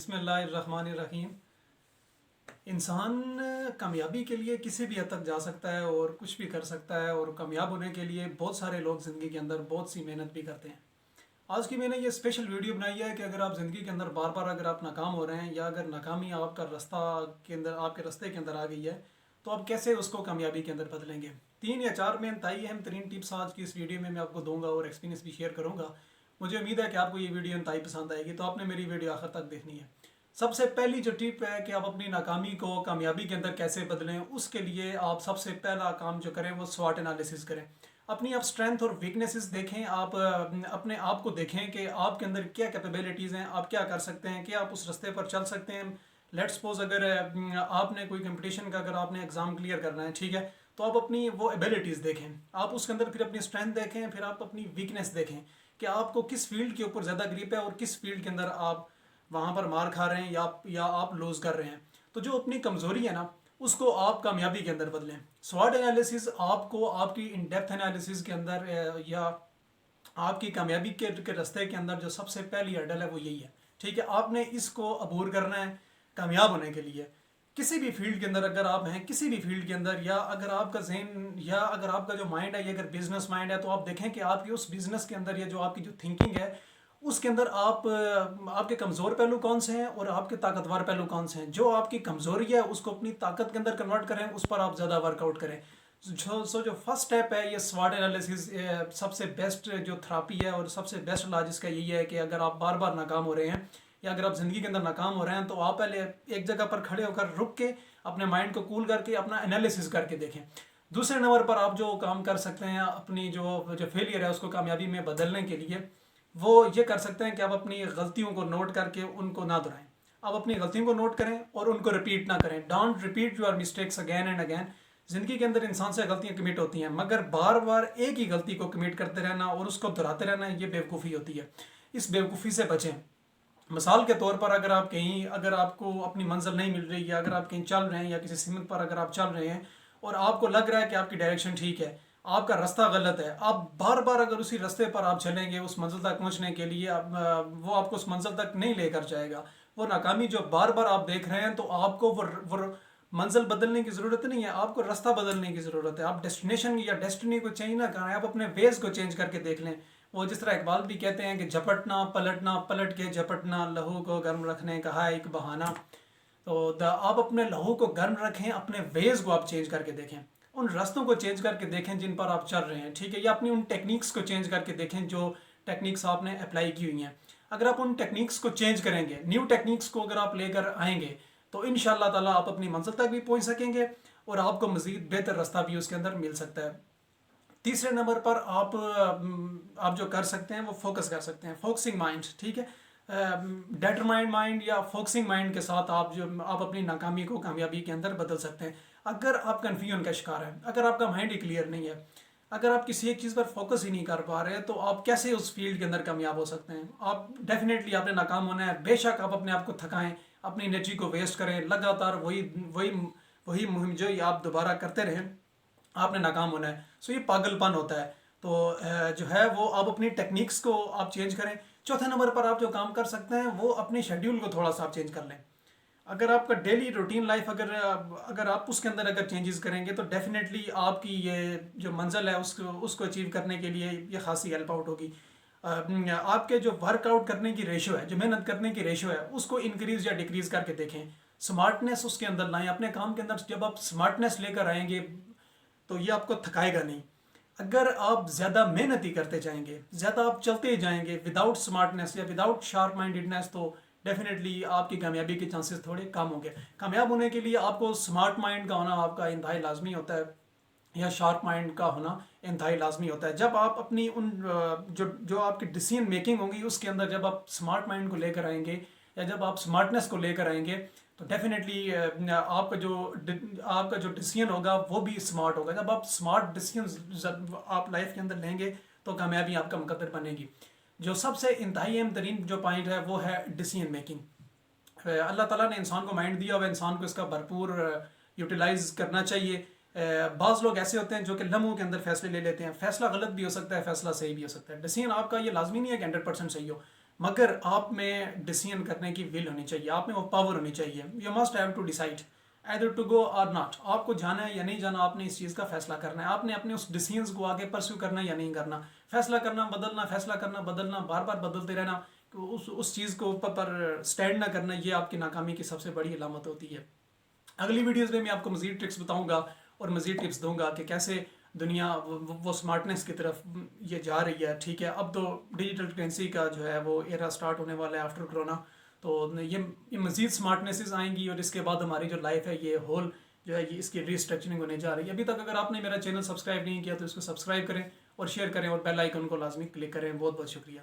بسم اللہ الرحمن الرحیم۔ انسان کامیابی کے لیے کسی بھی حد تک جا سکتا ہے اور کچھ بھی کر سکتا ہے، اور کامیاب ہونے کے لیے بہت سارے لوگ زندگی کے اندر بہت سی محنت بھی کرتے ہیں۔ آج کی میں نے یہ اسپیشل ویڈیو بنائی ہے کہ اگر آپ زندگی کے اندر بار بار اگر آپ ناکام ہو رہے ہیں، یا اگر ناکامی آپ کا رستہ کے اندر آپ کے رستے کے اندر آ گئی ہے، تو آپ کیسے اس کو کامیابی کے اندر بدلیں گے۔ 3 یا 4 میں انتہائی اہم ترین ٹپس آج کی اس ویڈیو میں آپ کو دوں گا اور ایکسپیرینس بھی شیئر کروں گا۔ مجھے امید ہے کہ آپ کو یہ ویڈیو انتہائی پسند آئے گی، تو آپ نے میری ویڈیو آخر تک دیکھنی ہے۔ سب سے پہلی جو ٹپ ہے کہ آپ اپنی ناکامی کو کامیابی کے اندر کیسے بدلیں، اس کے لیے آپ سب سے پہلا کام جو کریں وہ سوٹ انالیسس کریں۔ اپنی آپ اسٹرینتھ اور ویکنیسز دیکھیں، آپ اپنے آپ کو دیکھیں کہ آپ کے اندر کیا کیپیبلٹیز ہیں، آپ کیا کر سکتے ہیں، کیا آپ اس رستے پر چل سکتے ہیں۔ لیٹ سپوز اگر آپ نے کوئی کمپٹیشن کا اگر آپ نے ایگزام کلیئر کرنا ہے، ٹھیک ہے، تو آپ اپنی وہ ایبلٹیز دیکھیں، آپ اس کے اندر پھر اپنی اسٹرینتھ دیکھیں، پھر آپ اپنی ویکنیس دیکھیں کہ آپ کو کس فیلڈ کے اوپر زیادہ گریپ ہے اور کس فیلڈ کے اندر آپ وہاں پر مار کھا رہے ہیں یا آپ لوز کر رہے ہیں۔ تو جو اپنی کمزوری ہے نا، اس کو آپ کامیابی کے اندر بدلیں۔ سوٹ انالیسز آپ کو آپ کی ان ڈیپتھ انالیسز کے اندر یا آپ کی کامیابی کے رستے کے اندر جو سب سے پہلی ہرڈل ہے وہ یہی ہے، ٹھیک ہے۔ آپ نے اس کو عبور کرنا ہے کامیاب ہونے کے لیے۔ کسی بھی فیلڈ کے اندر اگر آپ ہیں، کسی بھی فیلڈ کے اندر، یا اگر آپ کا ذہن یا اگر آپ کا جو مائنڈ ہے، یا اگر بزنس مائنڈ ہے، تو آپ دیکھیں کہ آپ کی اس بزنس کے اندر یا جو آپ کی جو تھنکنگ ہے، اس کے اندر آپ کے کمزور پہلو کون سے ہیں اور آپ کے طاقتور پہلو کون سے ہیں۔ جو آپ کی کمزوری ہے اس کو اپنی طاقت کے اندر کنورٹ کریں، اس پر آپ زیادہ ورک آؤٹ کریں۔ جو فرسٹ سٹیپ ہے یہ سوٹ انالیسز، سب سے بیسٹ جو تھراپی ہے اور سب سے بیسٹ علاج اس کا یہی ہے کہ اگر آپ بار بار ناکام ہو رہے ہیں، یا اگر آپ زندگی کے اندر ناکام ہو رہے ہیں، تو آپ پہلے ایک جگہ پر کھڑے ہو کر رک کے اپنے مائنڈ کو کول کر کے اپنا انالیسز کر کے دیکھیں۔ دوسرے نمبر پر آپ جو کام کر سکتے ہیں اپنی جو فیلئر ہے اس کو کامیابی میں بدلنے کے لیے، وہ یہ کر سکتے ہیں کہ آپ اپنی غلطیوں کو نوٹ کر کے ان کو نہ دہرائیں۔ آپ اپنی غلطیوں کو نوٹ کریں اور ان کو ریپیٹ نہ کریں۔ Don't repeat your mistakes again and again. زندگی کے اندر انسان سے غلطیاں کمٹ ہوتی ہیں، مگر بار بار ایک ہی غلطی کو کمٹ کرتے رہنا اور اس کو دہراتے رہنا، یہ بیوقوفی ہوتی ہے۔ اس بیوقوفی سے بچیں۔ مثال کے طور پر اگر آپ کو اپنی منزل نہیں مل رہی، یا اگر آپ کہیں چل رہے ہیں یا کسی سمت پر اگر آپ چل رہے ہیں اور آپ کو لگ رہا ہے کہ آپ کی ڈائریکشن ٹھیک ہے، آپ کا رستہ غلط ہے، آپ بار بار اگر اسی رستے پر آپ چلیں گے اس منزل تک پہنچنے کے لیے، وہ آپ کو اس منزل تک نہیں لے کر جائے گا۔ وہ ناکامی جو بار بار آپ دیکھ رہے ہیں، تو آپ کو وہ منزل بدلنے کی ضرورت نہیں ہے، آپ کو رستہ بدلنے کی ضرورت ہے۔ آپ ڈیسٹینیشن یا ڈیسٹنی کو چینج نہ کریں، آپ اپنے ویز کو چینج کر کے دیکھ لیں۔ وہ جس طرح اقبال بھی کہتے ہیں کہ جھپٹنا پلٹنا، پلٹ کے جھپٹنا، لہو کو گرم رکھنے کا ہے ایک بہانہ۔ تو آپ اپنے لہو کو گرم رکھیں، اپنے ویز کو آپ چینج کر کے دیکھیں، ان راستوں کو چینج کر کے دیکھیں جن پر آپ چل رہے ہیں، ٹھیک ہے، یا اپنی ان ٹیکنیکس کو چینج کر کے دیکھیں جو ٹیکنیکس آپ نے اپلائی کی ہوئی ہیں۔ اگر آپ ان ٹیکنیکس کو چینج کریں گے، نیو ٹیکنیکس کو اگر آپ لے کر آئیں گے، تو انشاءاللہ تعالیٰ آپ اپنی منزل تک بھی پہنچ سکیں گے اور آپ کو مزید بہتر راستہ بھی اس کے اندر مل سکتا ہے۔ تیسرے نمبر پر آپ جو کر سکتے ہیں وہ فوکس کر سکتے ہیں، فوکسنگ مائنڈ، ٹھیک ہے۔ ڈیٹرمائنڈ مائنڈ یا فوکسنگ مائنڈ کے ساتھ آپ اپنی ناکامی کو کامیابی کے اندر بدل سکتے ہیں۔ اگر آپ کنفیوژن کا شکار ہیں، اگر آپ کا مائنڈ ہی کلیئر نہیں ہے، اگر آپ کسی ایک چیز پر فوکس ہی نہیں کر پا رہے، تو آپ کیسے اس فیلڈ کے اندر کامیاب ہو سکتے ہیں۔ آپ ڈیفینیٹلی آپ نے ناکام ہونا ہے، بے شک آپ اپنے آپ کو تھکائیں، اپنی انرجی کو ویسٹ کریں، لگاتار وہی مہم جو آپ دوبارہ کرتے رہیں، آپ نے ناکام ہونا ہے۔ سو یہ پاگل پن ہوتا ہے۔ تو جو ہے وہ آپ اپنی ٹیکنیکس کو آپ چینج کریں۔ چوتھے نمبر پر آپ جو کام کر سکتے ہیں وہ اپنے شیڈیول کو تھوڑا سا آپ چینج کر لیں۔ اگر آپ کا ڈیلی روٹین لائف اگر آپ اس کے اندر اگر چینجز کریں گے، تو ڈیفینیٹلی آپ کی یہ جو منزل ہے اس کو اچیو کرنے کے لیے یہ خاصی ہیلپ آؤٹ ہوگی۔ آپ کے جو ورک آؤٹ کرنے کی ریشو ہے، جو محنت کرنے کی ریشو ہے، اس کو انکریز یا ڈیکریز کر کے دیکھیں۔ سمارٹنیس اس کے اندر لائیں، اپنے کام کے اندر جب آپ سمارٹنیس لے کر آئیں گے تو یہ آپ کو تھکائے گا نہیں۔ اگر آپ زیادہ محنت ہی کرتے جائیں گے، زیادہ آپ چلتے ہی جائیں گے وداؤٹ سمارٹنیس یا وداؤٹ شارپ مائنڈیڈنیس، تو ڈیفینیٹلی آپ کی کامیابی کے چانسز تھوڑے کم ہوں گے۔ کامیاب ہونے کے لیے آپ کو سمارٹ مائنڈ کا ہونا آپ کا انتہائی لازمی ہوتا ہے، یا شارپ مائنڈ کا ہونا انتہائی لازمی ہوتا ہے۔ جب آپ اپنی جو آپ کی ڈیسیژن میکنگ ہوں گی اس کے اندر جب آپ سمارٹ مائنڈ کو لے کر آئیں گے، یا جب آپ سمارٹنیس کو لے کر آئیں گے، تو ڈیفینیٹلی آپ کا جو ڈیسیژن ہوگا وہ بھی سمارٹ ہوگا۔ جب آپ سمارٹ ڈیسیژن آپ لائف کے اندر لیں گے تو کامیابی آپ کا مقدر بنے گی۔ جو سب سے انتہائی اہم ترین جو پوائنٹ ہے وہ ہے ڈیسیژن میکنگ۔ اللہ تعالیٰ نے انسان کو مائنڈ دیا ہوا، انسان کو اس کا بھرپور یوٹیلائز کرنا چاہیے۔ بعض لوگ ایسے ہوتے ہیں جو کہ لمحوں کے اندر فیصلے لے لیتے ہیں، فیصلہ غلط بھی ہو سکتا ہے، فیصلہ صحیح بھی ہو سکتا ہے۔ ڈیسیژن آپ کا یہ لازمی نہیں ہے کہ 100% صحیح ہو، مگر آپ میں ڈیسیجن کرنے کی ول ہونی چاہیے، آپ میں وہ پاور ہونی چاہیے. You must have to decide either to go or not. آپ کو جانا ہے یا نہیں جانا، آپ نے اس چیز کا فیصلہ کرنا ہے. آپ نے اپنے اس ڈیسیجنس کو آگے پرسیو کرنا ہے یا نہیں کرنا. فیصلہ کرنا بدلنا، فیصلہ کرنا بدلنا، بار بار بدلتے رہنا، اس چیز کو پر اسٹینڈ نہ کرنا، یہ آپ کی ناکامی کی سب سے بڑی علامت ہوتی ہے. اگلی ویڈیوز میں آپ کو مزید ٹرکس بتاؤں گا اور مزید ٹپس دوں گا کہ کیسے دنیا وہ اسمارٹنیس کی طرف یہ جا رہی ہے. ٹھیک ہے، اب تو ڈیجیٹل کرنسی کا جو ہے وہ ایرا سٹارٹ ہونے والا ہے آفٹر کرونا. تو یہ مزید اسمارٹنیسز آئیں گی، اور اس کے بعد ہماری جو لائف ہے یہ ہول جو ہے یہ اس کی ری اسٹرکچرنگ ہونے جا رہی ہے. ابھی تک اگر آپ نے میرا چینل سبسکرائب نہیں کیا تو اس کو سبسکرائب کریں اور شیئر کریں اور بیل آئیکن کو لازمی کلک کریں. بہت بہت شکریہ.